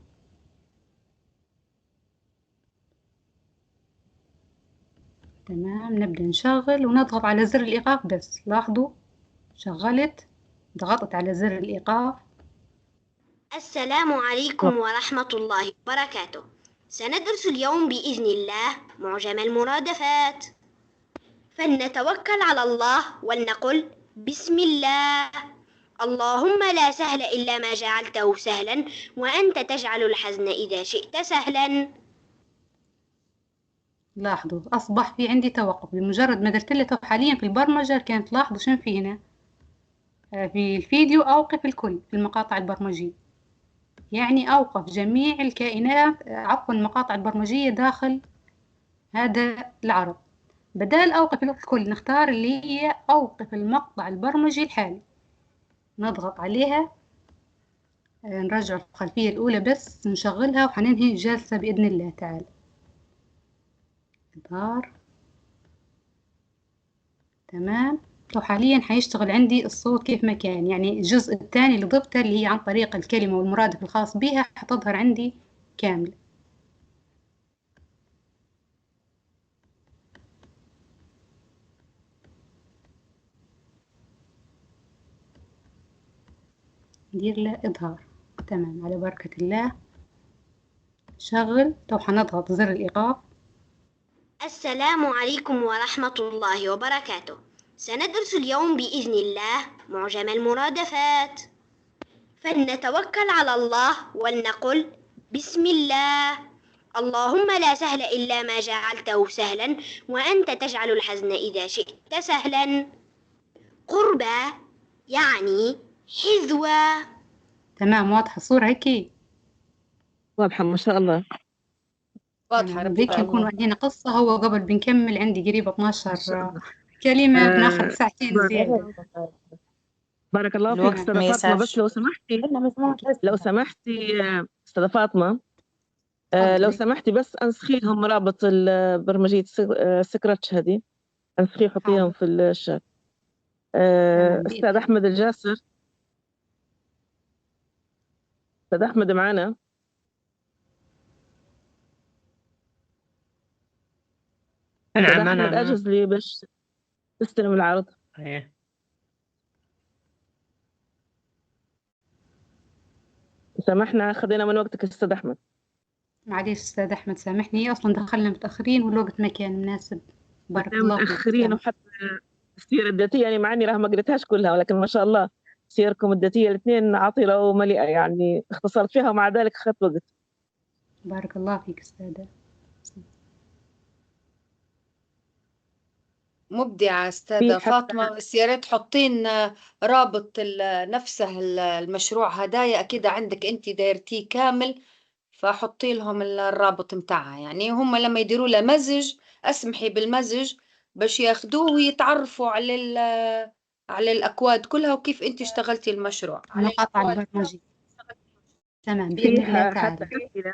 تمام، نبدأ نشغل ونضغط على زر الإيقاف بس. لاحظوا شغلت، ضغطت على زر الإيقاف. السلام عليكم ورحمة الله وبركاته. سندرس اليوم بإذن الله معجم المرادفات، فلنتوكل على الله ولنقل بسم الله. اللهم لا سهل إلا ما جعلته سهلا، وأنت تجعل الحزن إذا شئت سهلا. لاحظوا أصبح في عندي توقف بمجرد ما درت له. حاليا في البرمجة كانت تلاحظوا شنو في هنا في الفيديو أوقف الكل في المقاطع البرمجية، يعني أوقف جميع الكائنات عفوا المقاطع البرمجية داخل هذا العرض. بدال أوقف الكل نختار اللي هي أوقف المقطع البرمجي الحالي، نضغط عليها، نرجع الخلفية الأولى بس نشغلها وحننهي الجلسة بإذن الله تعالى. إظهار. تمام، وحاليا حيشتغل عندي الصوت كيف ما كان، يعني الجزء الثاني اللي ضفته اللي هي عن طريق الكلمة والمرادف الخاص بها حتظهر عندي كاملة. ندير له إظهار. تمام، على بركة الله. شغل. تو حنضغط زر الإيقاف. السلام عليكم ورحمة الله وبركاته. سندرس اليوم بإذن الله معجم المرادفات، فلنتوكل على الله ولنقل بسم الله. اللهم لا سهل إلا ما جعلته سهلا، وأنت تجعل الحزن إذا شئت سهلا. قربى يعني حذوة. تمام، واضحة الصورة هيك؟ واضحة ما شاء الله. واضحة تمام، ربي هيك نكون عندنا قصة. هو قبل بنكمل عندي قريبة 12 كلمة، بناخذ ساعتين زيادة. بارك الله فيك الوقت أستاذة ما فاطمة، بس يسعفش. لو سمحتي أستاذة فاطمة، لو تفضلي. سمحتي بس أنسخيهم رابط برمجية سكراتش هذه، أنسخيه حطيهم حاضر. في الشات. تمام، أستاذ أحمد الجاسر، أستاذ أحمد معنا؟ أستاذ نعم أحمد أنا أجهز لي باش تستلم العرض. إيه. سامحنا خذينا من وقتك أستاذ أحمد. معليش أستاذ أحمد سامحني، أصلا دخلنا متأخرين والوقت ما كان مناسب. بارك الله فيك. متأخرين، وحتى السيرة الذاتية يعني مع إني راه ما قريتهاش كلها، ولكن ما شاء الله سيركم الذاتية الاثنين عطرة ومليئة، يعني اختصرت فيها ومع ذلك أخذت وقت. بارك الله فيك أستاذة. مبدعة أستاذة فاطمة، بس يا ريت تحطين رابط نفسه المشروع هدايا، أكيد عندك أنت دايرتيه كامل، فحطي لهم الرابط متاعها، يعني هم لما يديروا له مزج اسمحي بالمزج باش ياخدوه ويتعرفوا على الأكواد كلها وكيف أنت اشتغلتي المشروع. المقاطع البرمجية. تمام بإذن الله تعالى. حتى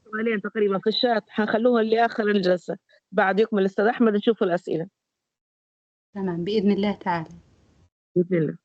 سؤالين تقريبا في الشات حنخلوها لآخر الجلسة، بعد يكمل الأستاذ أحمد نشوف الأسئلة. تمام بإذن الله تعالى. بإذن الله.